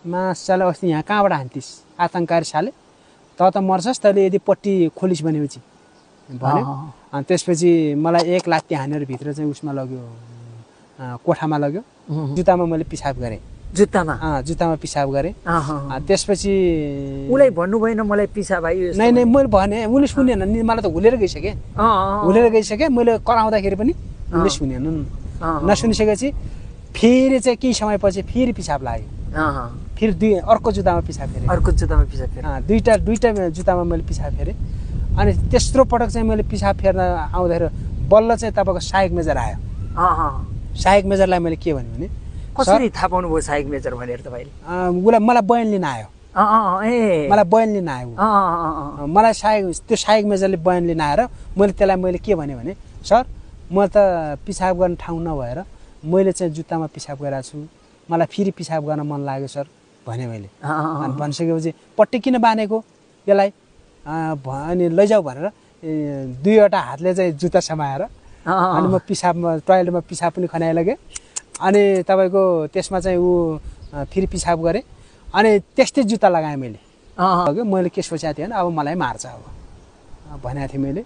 मासाले अस्ति यहाँ कहाँबाट हान्थिस् आतङ्ककारी साले त मर्छस् तैँले यदि पट्टी खोलिस् भनेपछि भन्यो। अनि त्यसपछि मलाई एक लात्ती हानेर भित्र चाहिँ उसमा लग्यो कोठामा लग्यो। जुत्तामा मैले पिसाब गरेँ। जुत्तामा पिसाब गरेँ। त्यसपछि उसलाई भन्नु भएन मलाई पिसाब आयो? नै मैले भने उसले सुनेन नि, मलाई त हुलेर गइसकेँ। मैले कराउँदाखेरि पनि उसले सुनेन। नसुनिसकेपछि फेरि चाहिँ केही समयपछि फेरि पिसाब लाग्यो। फेरि अर्को जुत्तामा पिसाब फेरेँ। दुईटा जुत्तामा मैले पिसाब फेरेँ। अनि तेस्रो पटक चाहिँ मैले पिसाब फेर्न आउँदाखेरि बल्ल चाहिँ तपाईँको सहायक मेजर आयो। सहायक मेजरलाई मैले के भने कसरी थाहा पाउनु भयो सहायक मेजर भनेर तपाईँले? उसलाई मलाई बयान लिन आयो। मलाई त्यो सहायक मेजरले बयान लिन आएर मैले के भने सर म त पिसाब गर्ने ठाउँ नभएर मैले चाहिँ जुत्तामा पिसाब गरेको छु, मलाई फेरि पिसाब गर्न मन लाग्यो सर भने मैले। अनि भनिसकेपछि पट्टी किन बाँधेको यसलाई अनि लैजाऊ भनेर दुईवटा हातले चाहिँ जुत्ता समाएर अनि म टोयलेटमा पिसाब पनि खनाइ लगेँ। अनि तपाईँको त्यसमा चाहिँ फेरि पिसाब गरेँ। अनि त्यस्तै जुत्ता लगाएँ मैले के सोचेको थिएँ भने अब मलाई मार्छ अब भनेको थिएँ मैले।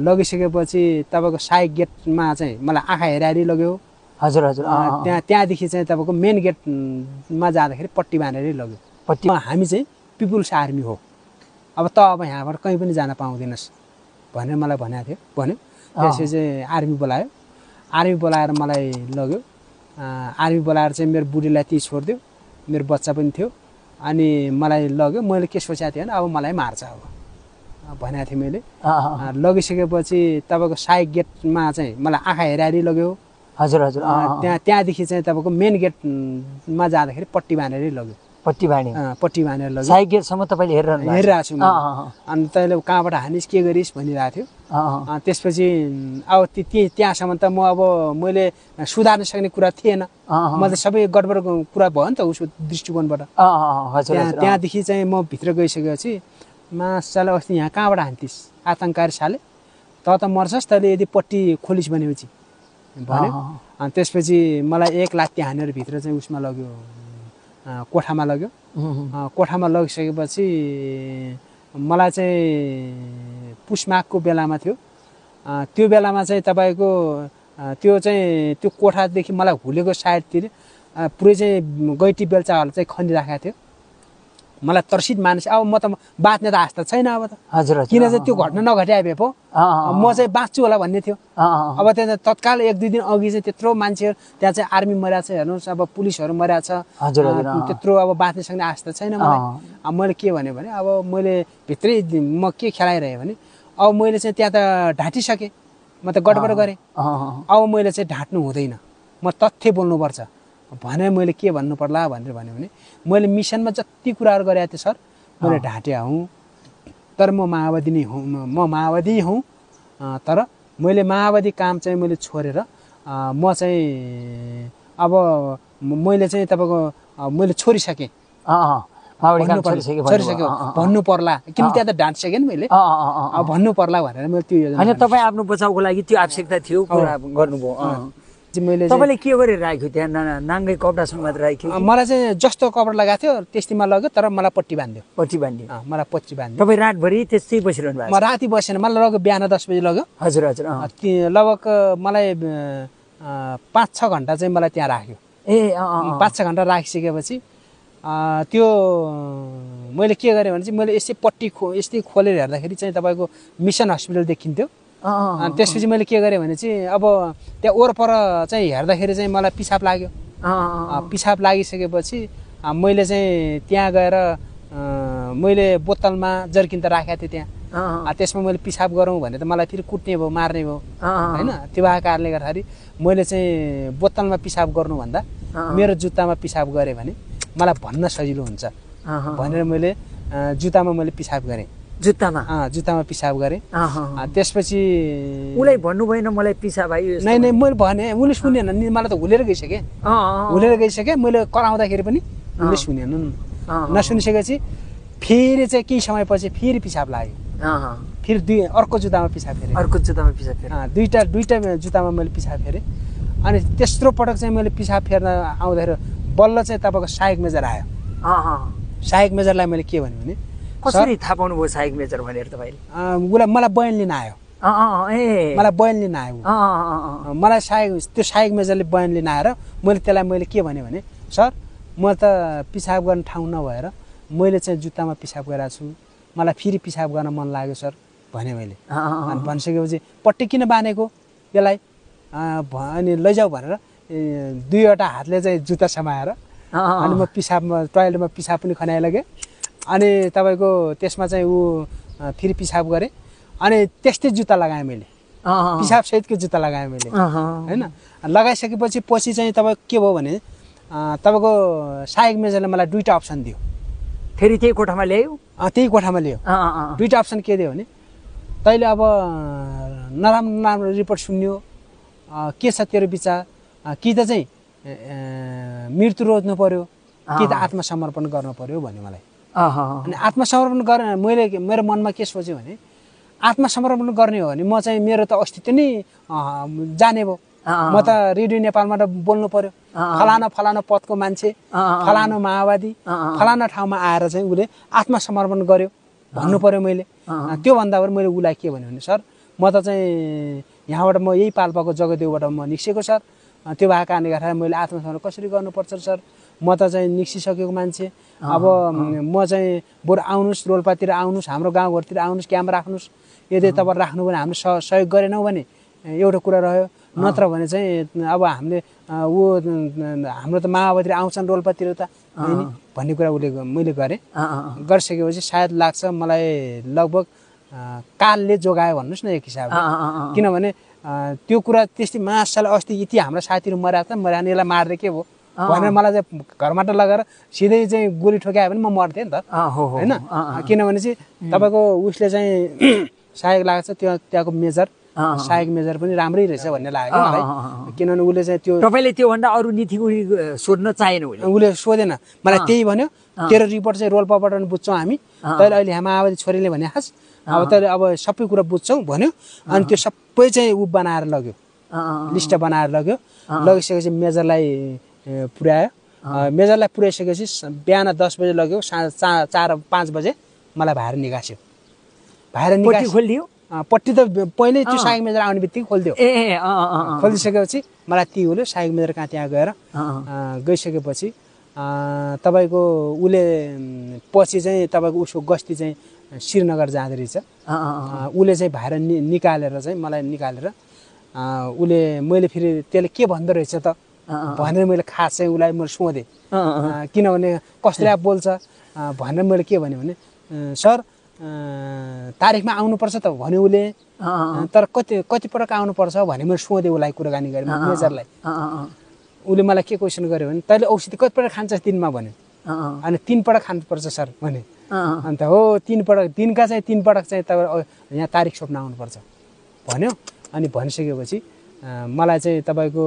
लगिसकेपछि तपाईँको सहायक गेटमा चाहिँ मलाई आँखा हेरारी लग्यो। त्यहाँदेखि चाहिँ तपाईँको मेन गेटमा जाँदाखेरि पट्टी बाँधेरै लग्यो। हामी चाहिँ पिपुल्स आर्मी हो, अब यहाँबाट कहीँ पनि जान पाउँदैनस् भनेर मलाई भनेको थियो भन्यो। त्यसपछि चाहिँ आर्मी बोलाएर मलाई लग्यो। आर्मी बोलाएर चाहिँ मेरो बुढीलाई त्यहीँ छोडिदियो, मेरो बच्चा पनि थियो। अनि मलाई लग्यो। मैले के सोचेको थिएँ भने अब मलाई मार्छ अब भनेको थिएँ मैले। लगिसकेपछि तपाईँको सहायक गेटमा चाहिँ मलाई आँखा हेरारी लग्यो। त्यहाँदेखि चाहिँ तपाईँको मेन गेटमा जाँदाखेरि पट्टी बाँधेरै लग्यो। पट्टी बाँधेर लग्यो। सहायक गेटसम्म तपाईँले हेरिरहेको छु। अनि तैँले कहाँबाट हानिस् के गरिस् भनिरहेको थियो। त्यसपछि अब त्यहाँसम्म त मैले सुधार्न सक्ने कुरा थिएन। म त सबै गडबड कुरा भयो नि त उसको दृष्टिकोणबाट। त्यहाँदेखि चाहिँ म भित्र गइसकेपछि मासाले अस्ति यहाँ कहाँबाट हान्थिस् आतङ्ककारी साले त मर्छस् तैँले यदि पट्टी खोलिस् भनेपछि भन्यो। अनि त्यसपछि मलाई एक लात्ती हानेर भित्र चाहिँ उसमा लग्यो कोठामा लग्यो। कोठामा लगिसकेपछि मलाई चाहिँ पुसमाघको बेलामा थियो। त्यो बेलामा चाहिँ तपाईँको त्यो कोठादेखि मलाई हुलेको साइडतिर पुरै चाहिँ गैटी बेल्चाहरू चाहिँ खनिराखेको थियो। मलाई तर्सित मानिस अब म त बाँच्ने त आस्था छैन अब त। किन चाहिँ त्यो घटना नघटे भए पो म चाहिँ बाँच्छु होला भन्ने थियो। अब त्यहाँ तत्काल 1-2 दिन अघि चाहिँ त्यत्रो मान्छेहरू त्यहाँ चाहिँ आर्मी मरेको छ हेर्नुहोस्, अब पुलिसहरू मरेको छ। त्यत्रो अब बाँच्ने सक्ने आस्था छैन मलाई। अब मैले के भने अब मैले भित्रै म के खेलाइरहेँ भने अब मैले चाहिँ त्यहाँ त ढाँटिसकेँ, म त गडबड गरेँ। अब मैले चाहिँ ढाँट्नु हुँदैन, म तथ्य बोल्नुपर्छ भने मैले के भन्नु पर्ला भनेर भन्यो भने मैले मिसनमा जति कुराहरू गरेको थिएँ सर मैले ढाँटे हुँ, तर म माओवादी हुँ। तर मैले माओवादी काम चाहिँ मैले छोडेर म चाहिँ अब मैले चाहिँ तपाईँको मैले छोडिसकेँ भन्नु पर्ला, किन त्यहाँ त ढाँटिसकेँ नि मैले। अब भन्नु पर्ला भनेर मैले त्यो होइन तपाईँ आफ्नो बचाउको लागि त्यो आवश्यकता थियो कुरा गर्नुभयो। तपाईँले के गरेर राख्यो त्यहाँ? नाङ्गै कपडासँग मात्र राख्यो? मलाई चाहिँ जस्तो कपडा लगाएको थियो त्यस्तैमा लग्यो, तर मलाई पट्टी बाँध्यो। मलाई पट्टी बाँध्यो। तपाईँ रातभरि त्यस्तै बसिरहनु भएको? म राति बसेन, मलाई लग्यो बिहान 10 बजी लग्यो। लगभग मलाई 5-6 घन्टा चाहिँ मलाई त्यहाँ राख्यो। 5-6 घन्टा राखिसकेपछि त्यो मैले के गरेँ भने चाहिँ मैले यस्तै खोलेर हेर्दाखेरि चाहिँ तपाईँको मिसन हस्पिटल देखिन्थ्यो। अनि त्यसपछि मैले के गरेँ भने चाहिँ अब त्यहाँ वरपर चाहिँ हेर्दाखेरि चाहिँ मलाई पिसाब लाग्यो। पिसाब लागिसकेपछि मैले चाहिँ त्यहाँ गएर मैले बोतलमा जर्किन त राखेको थिएँ त्यहाँ। त्यसमा मैले पिसाब गरौँ भने त मलाई फेरि कुट्ने भयो, मार्ने भयो होइन। त्यो भएको कारणले गर्दाखेरि मैले चाहिँ बोतलमा पिसाब गर्नुभन्दा मेरो जुत्तामा पिसाब गरेँ भने मलाई भन्न सजिलो हुन्छ भनेर मैले जुत्तामा मैले पिसाब गरेँ। जुत्तामा पिसाब गरेँ। त्यसपछि उसलाई भन्नु भएन मलाई पिसाब आयो? नै मैले भने उसले सुनेन नि, मलाई त हुलेर गइसकेँ। मैले कराउँदाखेरि पनि उसले सुनेन। नसुनिसकेपछि फेरि चाहिँ केही समयपछि फेरि पिसाब लाग्यो। फेरि अर्को जुत्तामा पिसाब फेरेँ। दुईटा जुत्तामा मैले पिसाब फेरेँ। अनि तेस्रो पटक चाहिँ मैले पिसाब फेर्न आउँदाखेरि बल्ल चाहिँ तपाईँको सहायक मेजर आयो। सहायक मेजरलाई मैले के भने कसरी थाहा पाउनु भयो सहायक मेजर भनेर तपाईँले? उसलाई मलाई बयान लिन आयो, मलाई बयान लिन आयो, मलाई त्यो सहायक मेजरले बयान लिन आएर मैले के भने सर म त पिसाब गर्ने ठाउँ नभएर मैले चाहिँ जुत्तामा पिसाब गरिरहेको छु, मलाई फेरि पिसाब गर्न मन लाग्यो सर भने मैले। अनि भनिसकेपछि पट्टी किन बाँधेको यसलाई अनि लैजाऊ भनेर 2वटा हातले चाहिँ जुत्ता समाएर अनि म टोयलेटमा पिसाब पनि खनाइलगेँ। अनि तपाईँको त्यसमा चाहिँ ऊ फेरि पिसाब गरेँ अनि त्यस्तै जुत्ता लगाएँ मैले, पिसाब सहितको जुत्ता लगाएँ मैले होइन। लगाइसकेपछि पछि चाहिँ तपाईँको के भयो भने तपाईँको सहायक मेजरले मलाई 2टा अप्सन दियो। फेरि त्यही कोठामा ल्यायो? त्यही कोठामा ल्यायो। 2टा अप्सन के दियो भने तैँले अब नराम्रो नराम्रो रिपोर्ट सुन्यो, के छ तेरो विचार, कि त चाहिँ मृत्यु रोज्नु पर्यो कि त आत्मसमर्पण गर्नु पर्यो भन्यो मलाई। अनि आत्मसमर्पण गर्ने मेरो मनमा के सोच्यो भने आत्मसमर्पण गर्ने हो भने म चाहिँ मेरो त अस्तित्व नै जाने भयो, म त रेडियो नेपालमा त बोल्नु पर्यो, फलाना पदको मान्छे, फलाना माओवादी, फलाना ठाउँमा आएर चाहिँ उसले आत्मसमर्पण गर्यो भन्नु पर्यो मैले। त्योभन्दा अगाडि मैले उसलाई के भने सर म त चाहिँ यहाँबाट म यही पाल्पाको जगदेवबाट म निस्केको सर, त्यो भएको कारणले गर्दा मैले आत्मसमर्पण कसरी गर्नुपर्छ सर, म त चाहिँ निस्किसकेको मान्छे, अब म चाहिँ बरु आउनुहोस् रोल्पातिर आउनुहोस्, हाम्रो गाउँघरतिर आउनुहोस्, क्याम्प राख्नुहोस्, यदि तपाईँ राख्नु भने हामीले सहयोग गरेनौँ भने एउटा कुरा रह्यो, नत्र भने चाहिँ अब हामीले हाम्रो त माओवादी आउँछन् रोल्पातिर त भन्ने कुरा मैले गरेँ। गरिसकेपछि सायद लाग्छ मलाई लगभग कालले जोगायो भन्नुहोस् न एक हिसाबले, किनभने त्यो कुरा त्यस्तै मासाले अस्ति यति हाम्रो साथीहरू मरेको त मर्यान यसलाई मार्दै के भयो भनेर मलाई चाहिँ घरबाट लगेर सिधै चाहिँ गोली ठोक्यायो भने म मर्थेँ नि त होइन। किनभने चाहिँ तपाईँको उसले चाहिँ सहायक लागेको छ त्यहाँको मेजर, सहायक मेजर पनि राम्रै रहेछ भन्ने लाग्यो मलाई, किनभने उसले चाहिँ त्यो तपाईँले त्योभन्दा अरू नीति सोध्न चाहेन, उसले सोधेन, मलाई त्यही भन्यो तेरो रिपोर्ट चाहिँ रोल्पाबाट बुझ्छौँ हामी, तैँले अहिले हाम्रो माओवादी छोरीले भने खास अब तैँले अब सबै कुरा बुझ्छौँ भन्यो। अनि त्यो सबै चाहिँ ऊ बनाएर लग्यो, लिस्ट बनाएर लग्यो, लगिसकेपछि मेजरलाई पुर्यायो, मेजरलाई पुर्याइसकेपछि बिहान 10 बजे लग्यो, 4-5 बजे मलाई बाहिर निकास्यो, बाहिर खोलिदियो। पट्टी त पहिल्यै त्यो सहायक मेजर आउने बित्तिकै खोलिदियो, खोलिसकेपछि मलाई ती उसले सहायक मेजर कहाँ त्यहाँ गएर गइसकेपछि तपाईँको उसले पछि चाहिँ तपाईँको उसको गस्ती चाहिँ श्रीनगर जाँदो रहेछ, उसले चाहिँ बाहिर निकालेर चाहिँ मलाई निकालेर उसले मैले फेरि त्यसले के भन्दो रहेछ त भनेर मैले खास चाहिँ उसलाई मैले सोधेँ, किनभने कसले बोल्छ भनेर मैले के भने सर तारिखमा आउनुपर्छ त भन्यो उसले, तर कति पटक आउनुपर्छ भने मैले सोधेँ उसलाई, कुराकानी गरेँ मेजरलाई। उसले मलाई के क्वेसन गर्यो भने तैँले औषधि कति पटक खान्छस् दिनमा भन्यो, अनि 3 पटक खानुपर्छ सर भने। अन्त हो 3 पटक, दिनका चाहिँ 3 पटक चाहिँ तपाईँ यहाँ तारिख छोप्न आउनुपर्छ भन्यो। अनि भनिसकेपछि मलाई चाहिँ तपाईँको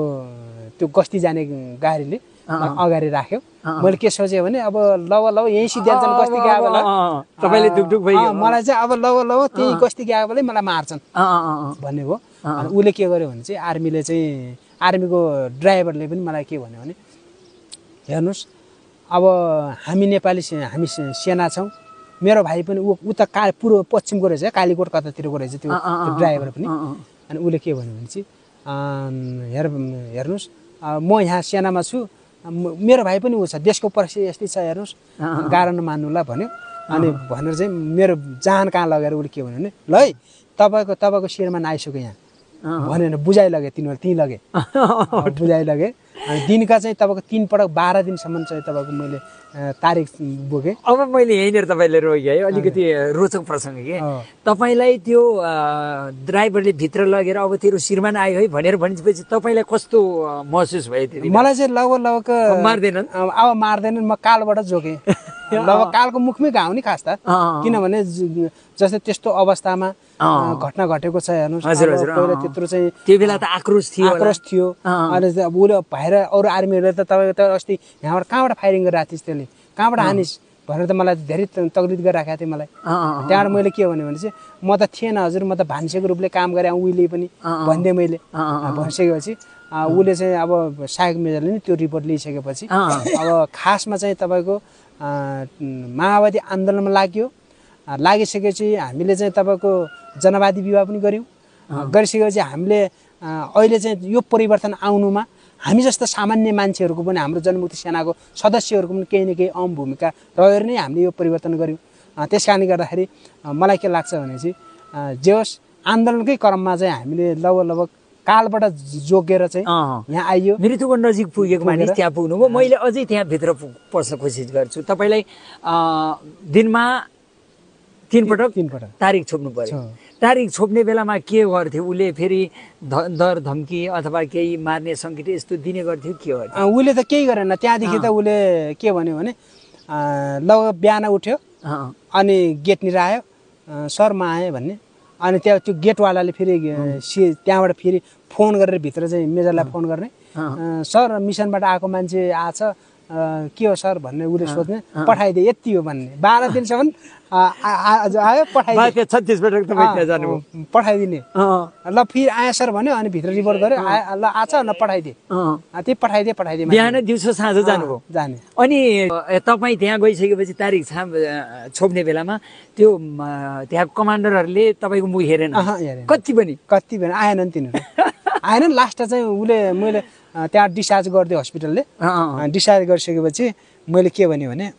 त्यो गस्ती जाने गाडीले अगाडि राख्यो। मैले के सोचेँ भने अब लव यहीँ सिद्धिहाल्छन् गस्ती गएको बेला, तपाईँले दुख भयो, मलाई चाहिँ अब लव त्यही गस्ती गएको बेलै मलाई मार्छन् भन्ने भयो। अनि उसले के गर्यो भने चाहिँ आर्मीको ड्राइभरले पनि मलाई के भन्यो भने हेर्नुहोस् अब हामी नेपाली हामी सेना छौँ, मेरो भाइ पनि ऊ त पूर्व पश्चिमको रहेछ, कालीकोट कतातिरको रहेछ त्यो ड्राइभर पनि। अनि उसले के भन्यो भने चाहिँ हेर्नुहोस् म यहाँ सेनामा छु, मेरो भाइ पनि ऊ छ, देशको परिस्थिति यस्तै छ हेर्नुहोस्, गाह्रो नमान्नुला भन्यो। अनि भनेर चाहिँ मेरो जान कहाँ लगेर उसले के भन्यो भने ल है तपाईँको शिरमा नआइसक्यो यहाँ भनेर बुझाइलगे, तिनीहरू त्यहीँ लगे बुझाइलगे। अनि दिनका चाहिँ तपाईँको 3 पटक 12 दिनसम्म चाहिँ तपाईँको मैले तारिख बोकेँ। अब मैले यहीँनिर तपाईँले रोकेँ है, अलिकति रोचक प्रसङ्ग के तपाईँलाई त्यो ड्राइभरले भित्र लगेर अब तेरो शिरमा आयो है भनेर भनेपछि तपाईँलाई कस्तो महसुस भयो? मलाई चाहिँ लगभग मार्दैनन्, अब मार्दैनन्, म कालबाट जोकेँ, लगभग कालको मुखमै घाउ नि खास त, किनभने जस्तै त्यस्तो अवस्थामा घटना घटेको छ हेर्नुहोस्। पहिला त्यत्रो चाहिँ त्यो बेला त आक्रोश थियो। अनि उसले बाहिर अरू आर्मीहरूले त तपाईँको त अस्ति यहाँबाट कहाँबाट फायरिङ गरिरहेको थिइस्, त्यसले कहाँबाट हानिस् भनेर त मलाई धेरै तकलिफ गरिराखेको थियो मलाई। त्यहाँबाट मैले के भने चाहिँ म त थिएन हजुर, म त भान्सेको रूपले काम गरेँ उहिले पनि भनिदिएँ मैले। भनिसकेपछि उसले चाहिँ अब सहायक मेजरले नि त्यो रिपोर्ट लिइसकेपछि अब खासमा चाहिँ तपाईँको माओवादी आन्दोलनमा लाग्यो। लागिसकेपछि हामीले चाहिँ तपाईँको जनवादी विवाह पनि गऱ्यौँ। गरिसकेपछि हामीले अहिले चाहिँ यो परिवर्तन आउनुमा हामी जस्तो सामान्य मान्छेहरूको पनि हाम्रो जनमुक्ति सेनाको सदस्यहरूको पनि केही न केही अहम भूमिका रहेर नै हामीले यो परिवर्तन गऱ्यौँ। त्यस कारणले गर्दाखेरि मलाई के लाग्छ भने चाहिँ जे होस् आन्दोलनकै क्रममा चाहिँ हामीले लगभग कालबाट जोगेर चाहिँ यहाँ आइयो। मृत्युको नजिक पुगेको मानिस त्यहाँ पुग्नुभयो। मैले अझै त्यहाँ भित्र पस्न कोसिस गर्छु। तपाईँलाई दिनमा 3 पटक तारिख छोप्नु पर्यो। तारिख छोप्ने बेलामा के गर्थ्यो उसले? फेरि दर धम्की अथवा केही मार्ने सङ्केत यस्तो दिने गर्थ्यो के गर्थ्यो? उसले त केही गरेन। त्यहाँदेखि त उसले के भन्यो भने लगभग बिहान उठ्यो अनि गेटनिर आयो, सर म आएँ भन्ने। अनि त्यहाँ त्यो गेटवालाले फेरि त्यहाँबाट फेरि फोन गरेर भित्र चाहिँ मेजरलाई फोन गर्ने, सर मिसनबाट आएको मान्छे आछ के हो सर भन्ने उसले सोध्ने, पठाइदिए यति हो भन्ने। 12 दिनसम्म आयो पठाइदिए। 36 पटक तपाईँ जानुभयो? पठाइदिने। ल फेरि आयो सर भन्यो अनि भित्र रिपोर्ट गर्यो, ल आछ ल पठाइदिए। त्यही पठाइदिए। बिहान दिउँसो साँझ जानुभयो? जाने। अनि तपाईँ त्यहाँ गइसकेपछि तारिख छोप्ने बेलामा त्यो त्यहाँ कमान्डरहरूले तपाईँको मुख हेरेन? कति पनि आएनन् तिनीहरू। आएनन्। लास्ट चाहिँ उसले मैले त्यहाँ डिस्चार्ज गरिदिएँ हस्पिटलले। डिस्चार्ज गरिसकेपछि मैले के भने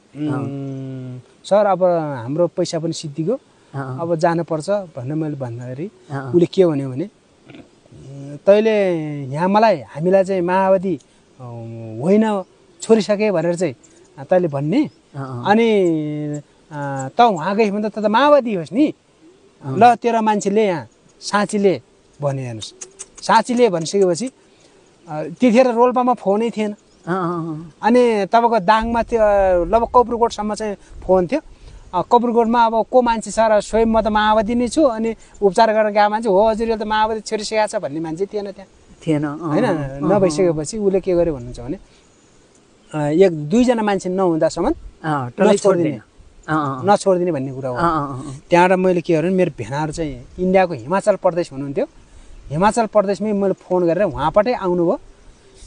सर अब हाम्रो पैसा पनि सिद्धिगयो, अब जानुपर्छ भनेर मैले भन्दाखेरि उसले के भन्यो भने तैँले यहाँ हामीलाई चाहिँ माओवादी होइन छोडिसके भनेर चाहिँ तैँले भन्ने, अनि त उहाँ गएछ भने त माओवादी होस् नि। ल तेरो मान्छेले यहाँ साँचीले भन्यो। हेर्नुहोस्, साँचीले भनिसकेपछि त्यतिखेर रोल्पामा फोनै थिएन। अनि तपाईँको दाङमा त्यो लगभग कपुरकोटसम्म चाहिँ फोन थियो। कपुरकोटमा अब को मान्छे छ र स्वयं म त माओवादी नै छु अनि उपचार गरेर गएको मान्छे हो हजुर यो त माओवादी छोडिसकेको छ भन्ने मान्छे थिएन त्यहाँ होइन। नभइसकेपछि उसले के गर्यो भन्नुहुन्छ भने 1-2 जना मान्छे नहुँदासम्म नछोडिदिने भन्ने कुरा हो। त्यहाँबाट मैले के गरेँ, मेरो भेनाहरू चाहिँ इन्डियाको हिमाचल प्रदेश हुनुहुन्थ्यो। हिमाचल प्रदेशमै मैले फोन गरेर उहाँबाटै आउनुभयो।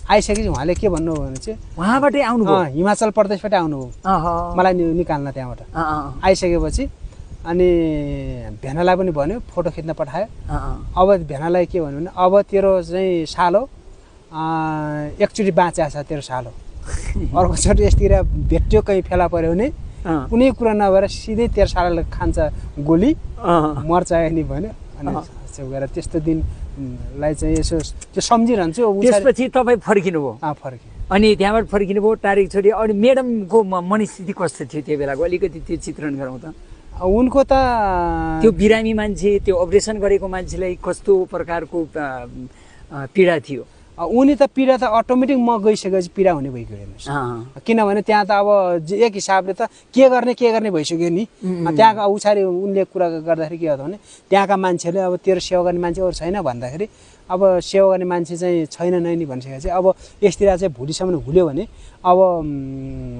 आइसकेपछि उहाँले के भन्नुभयो भने चाहिँ उहाँबाटै आउनुभयो? हिमाचल प्रदेशबाट आउनुभयो मलाई निकाल्न त्यहाँबाट। आइसकेपछि अनि भेनालाई पनि भन्यो, फोटो खिच्न पठायो। अब भेनालाई के भन्यो भने अब तेरो चाहिँ सालो एकचोटि बाँच्या छ तेरो सालो, अर्कोचोटि यस्तोतिर भेट्यो कहीँ फेला पर्यो भने कुनै कुरा नभएर सिधै तेरो सालोले खान्छ गोली, मर्छ नि भन्यो। अनि गएर त्यस्तो दिनलाई चाहिँ यसो त्यो सम्झिरहन्छु। त्यसपछि तपाईँ फर्किनुभयो? फर्केँ। अनि त्यहाँबाट फर्किनुभयो, तारिख छोडी। अनि म्याडमको मनस्थिति कस्तो थियो त्यो बेलाको? अलिकति त्यो चित्रण गरौँ त। उनको त त्यो बिरामी मान्छे, त्यो अपरेसन गरेको मान्छेलाई कस्तो प्रकारको पीडा थियो? उनी त पीडा त अटोमेटिक म गइसकेपछि पीडा हुने भइगयो। हेर्नुहोस्, किनभने त्यहाँ त अब एक हिसाबले त के गर्ने भइसक्यो नि। त्यहाँको उछारि उनले कुरा गर्दाखेरि के हो भने त्यहाँका मान्छेहरूले अब तेरो सेवा गर्ने मान्छे अरू छैन भन्दाखेरि अब सेवा गर्ने मान्छे चाहिँ छैन नै नि भनिसकेपछि अब यसतिर चाहिँ भोलिसम्म हुल्यो भने अब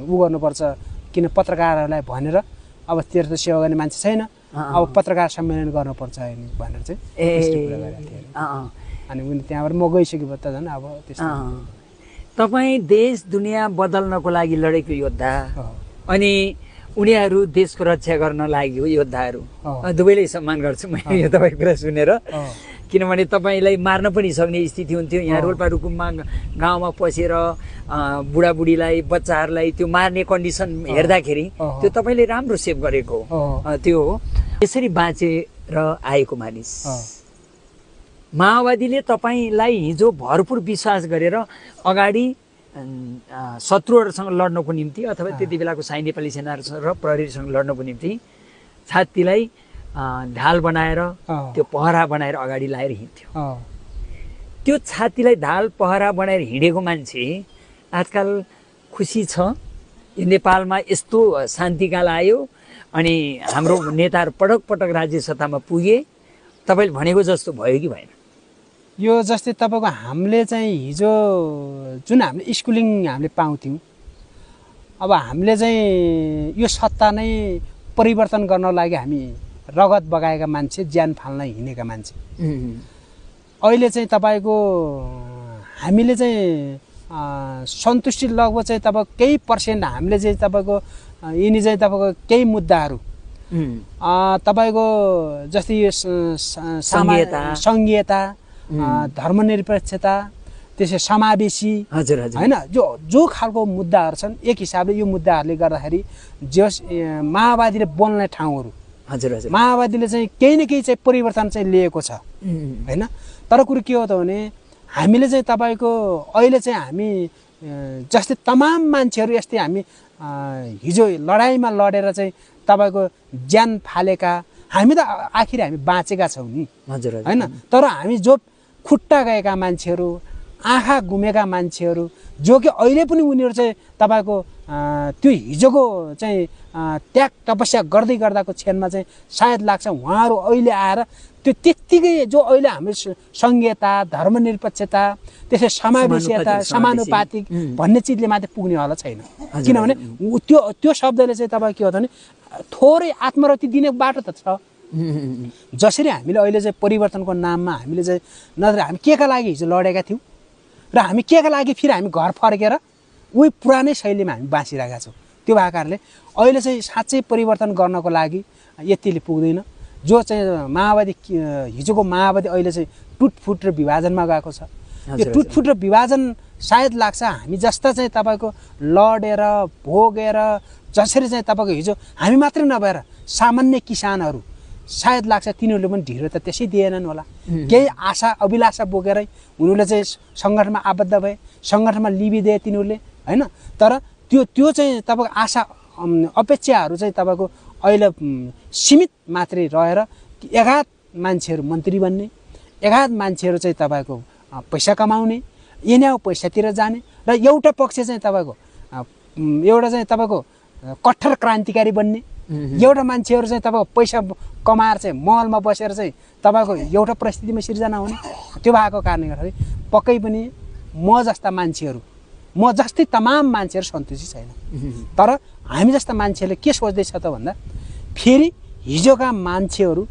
उ गर्नुपर्छ, किन पत्रकारहरूलाई भनेर अब तेरो त सेवा गर्ने मान्छे छैन, अब पत्रकार सम्मेलन गर्नुपर्छ नि भनेर चाहिँ यस्तो कुरा गरेको थियो। अनि उनी त्यहाँबाट म गइसकेपछि त झन् अब त्यस्तो। तपाईँ देश दुनियाँ बदल्नको लागि लडेको योद्धा, अनि उनीहरू देशको रक्षा गर्न लाग्यो योद्धाहरू। दुवैलाई सम्मान गर्छु म यो तपाईँको कुरा सुनेर, किनभने तपाईँलाई मार्न पनि सक्ने स्थिति हुन्थ्यो। यहाँ रोल्पा रुकुममा गाउँमा पसेर बुढाबुढीलाई बच्चाहरूलाई त्यो मार्ने कन्डिसन हेर्दाखेरि त्यो तपाईँले राम्रो सेभ गरेको त्यो हो। यसरी बाँचेर आएको मानिस, माओवादीले तपाईँलाई हिजो भरपुर विश्वास गरेर अगाडि शत्रुहरूसँग लड्नको निम्ति अथवा त्यति बेलाको साई नेपाली सेना र प्रहरीसँग लड्नको निम्ति छातीलाई ढाल बनाएर त्यो पहरा बनाएर अगाडि लाएर हिँड्थ्यो। त्यो छातीलाई ढाल पहरा बनाएर हिँडेको मान्छे आजकल खुसी छ। यो नेपालमा यस्तो शान्तिकाल आयो अनि हाम्रो नेताहरू पटक पटक राज्य सत्तामा पुगे, तपाईँले भनेको जस्तो भयो कि भएन? यो जस्तै तपाईँको हामीले चाहिँ हिजो जुन हामीले स्कुलिङ हामीले पाउँथ्यौँ, अब हामीले चाहिँ यो सत्ता नै परिवर्तन गर्न लागि हामी रगत बगाएका मान्छे, ज्यान फाल्न हिँडेका मान्छे। अहिले चाहिँ तपाईँको हामीले चाहिँ सन्तुष्टि लगभग चाहिँ तपाईँ केही पर्सेन्ट हामीले चाहिँ तपाईँको यिनी चाहिँ तपाईँको केही मुद्दाहरू तपाईँको जस्तै यो सङ्घीयता धर्मनिरपेक्षता त्यसै समावेशी होइन जो खालको मुद्दाहरू छन् एक हिसाबले यो मुद्दाहरूले गर्दाखेरि जस माओवादीले बोल्ने ठाउँहरू माओवादीले चाहिँ केही न केही चाहिँ परिवर्तन चाहिँ लिएको छ होइन। तर कुरो के हो त भने हामीले चाहिँ तपाईँको अहिले चाहिँ हामी जस्तै तमाम मान्छेहरू यस्तै हामी हिजो लडाइँमा लडेर चाहिँ तपाईँको ज्यान फालेका हामी त आखिर हामी बाँचेका छौँ नि होइन। तर हामी जो खुट्टा गएका मान्छेहरू आँखा गुमेका मान्छेहरू जो कि अहिले पनि उनीहरू चाहिँ तपाईँको त्यो हिजोको चाहिँ त्याग तपस्या गर्दै गर्दाको क्षणमा चाहिँ सायद लाग्छ उहाँहरू अहिले आएर त्यो त्यत्तिकै जो अहिले हाम्रो सङ्घीयता धर्मनिरपेक्षता त्यसै समावेशिता समानुपातिक भन्ने चिजले मात्रै पुग्ने होला छैन। किनभने त्यो शब्दले चाहिँ तपाईँ के हो भने थोरै आत्मरति दिने बाटो त छ। जसरी हामीले अहिले चाहिँ परिवर्तनको नाममा हामीले चाहिँ नत्र हामी के का लागि हिजो लडेका थियौँ र हामी के का लागि फेरि हामी घर फर्केर उही पुरानै शैलीमा हामी बाँचिरहेका छौँ। त्यो भएको कारणले अहिले चाहिँ साँच्चै परिवर्तन गर्नको लागि यतिले पुग्दैन। जो चाहिँ माओवादी हिजोको माओवादी अहिले चाहिँ टुटफुट र विभाजनमा गएको छ। यो टुटफुट र विभाजन सायद लाग्छ हामी जस्ता चाहिँ तपाईँको लडेर भोगेर जसरी चाहिँ तपाईँको हिजो हामी मात्रै नभएर सामान्य किसानहरू सायद लाग्छ तिनीहरूले पनि ढिलो त त्यसै दिएनन् होला। केही आशा अभिलाषा बोकेरै उनीहरूले चाहिँ सङ्गठनमा आबद्ध भए सङ्गठनमा लिबिदिए तिनीहरूले होइन। तर त्यो चाहिँ तपाईँको आशा अपेक्षाहरू चाहिँ तपाईँको अहिले सीमित मात्रै रहेर एघात मान्छेहरू मन्त्री बन्ने एघात मान्छेहरू चाहिँ तपाईँको पैसा कमाउने यिनीहरू पैसातिर जाने र एउटा पक्ष चाहिँ तपाईँको एउटा चाहिँ तपाईँको कट्टर क्रान्तिकारी बन्ने एउटा मान्छेहरू चाहिँ तपाईँको पैसा कमाएर चाहिँ महलमा बसेर चाहिँ तपाईँको एउटा परिस्थितिमा सिर्जना हुने। त्यो भएको कारणले गर्दाखेरि पक्कै पनि म जस्ता मान्छेहरू म जस्तै तमाम मान्छेहरू सन्तुष्टि छैन। तर हामी जस्ता मान्छेहरूले के सोच्दैछ त भन्दा फेरि हिजोका मान्छेहरू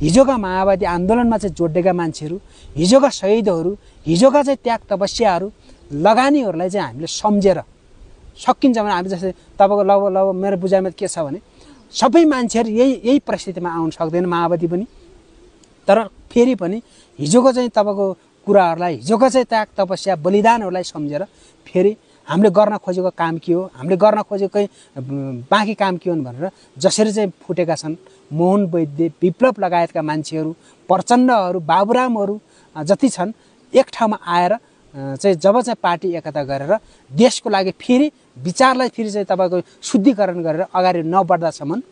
हिजोका माओवादी आन्दोलनमा चाहिँ जोडिएका मान्छेहरू हिजोका शहीदहरू हिजोका चाहिँ त्याग तपस्याहरू लगानीहरूलाई चाहिँ हामीले सम्झेर सकिन्छ भने हामी जस्तै तपाईँको लगभग मेरो बुझाइमा के छ भने सबै मान्छेहरू यही परिस्थितिमा आउन सक्दैन माओवादी पनि। तर फेरि पनि हिजोको चाहिँ तपाईँको कुराहरूलाई हिजोको चाहिँ त्याग तपस्या बलिदानहरूलाई सम्झेर फेरि हामीले गर्न खोजेको काम के हो हामीले गर्न खोजेको बाँकी काम के हो भनेर जसरी चाहिँ फुटेका छन् मोहन वैद्य विप्लव लगायतका मान्छेहरू प्रचण्डहरू बाबुरामहरू जति छन् एक ठाउँमा आएर चाहिँ जब चाहिँ पार्टी एकता गरेर देशको लागि फेरि विचारलाई फेरि चाहिँ तपाईँको शुद्धिकरण गरेर अगाडि नबढ्दासम्म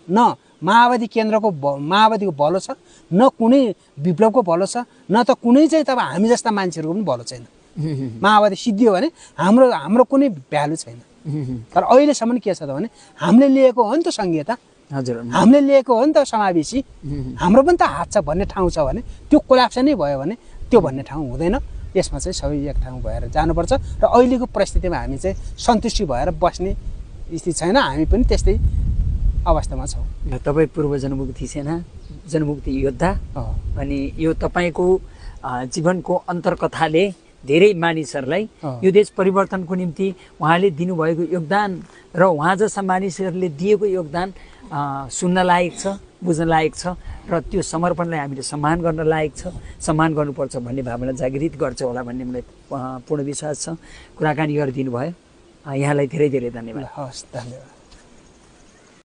न माओवादी केन्द्रको माओवादीको भलो छ न कुनै विप्लवको भलो छ न त कुनै चाहिँ तपाईँ हामी जस्ता मान्छेहरूको पनि भलो छैन। माओवादी सिद्धियो भने हाम्रो कुनै भ्यालु छैन। तर अहिलेसम्म के छ त भने हामीले लिएको हो नि त सङ्घीयता हामीले लिएको हो नि त समावेशी हाम्रो पनि त हात छ भन्ने ठाउँ छ भने त्यो कोल्याप्स नै भयो भने त्यो भन्ने ठाउँ हुँदैन। यसमा चाहिँ सबै एक ठाउँ भएर जानुपर्छ र अहिलेको परिस्थितिमा हामी चाहिँ सन्तुष्टि भएर बस्ने स्थिति छैन। हामी पनि त्यस्तै अवस्थामा छौँ। तपाईँ पूर्व जनमुक्ति सेना जनमुक्ति योद्धा अनि यो तपाईँको जीवनको अन्तर्कथाले धेरै मानिसहरूलाई यो देश परिवर्तनको निम्ति उहाँले दिनुभएको योगदान र उहाँ जस्ता मानिसहरूले दिएको योगदान सुन्न लायक छ बुझ्न लायक छ र त्यो समर्पणलाई हामीले सम्मान गर्न लायक छ सम्मान गर्नुपर्छ भन्ने भावना जागृत गर्छ होला भन्ने मलाई पूर्ण विश्वास छ। कुराकानी गरिदिनु भयो यहाँलाई धेरै धेरै धन्यवाद। हस् धन्यवाद।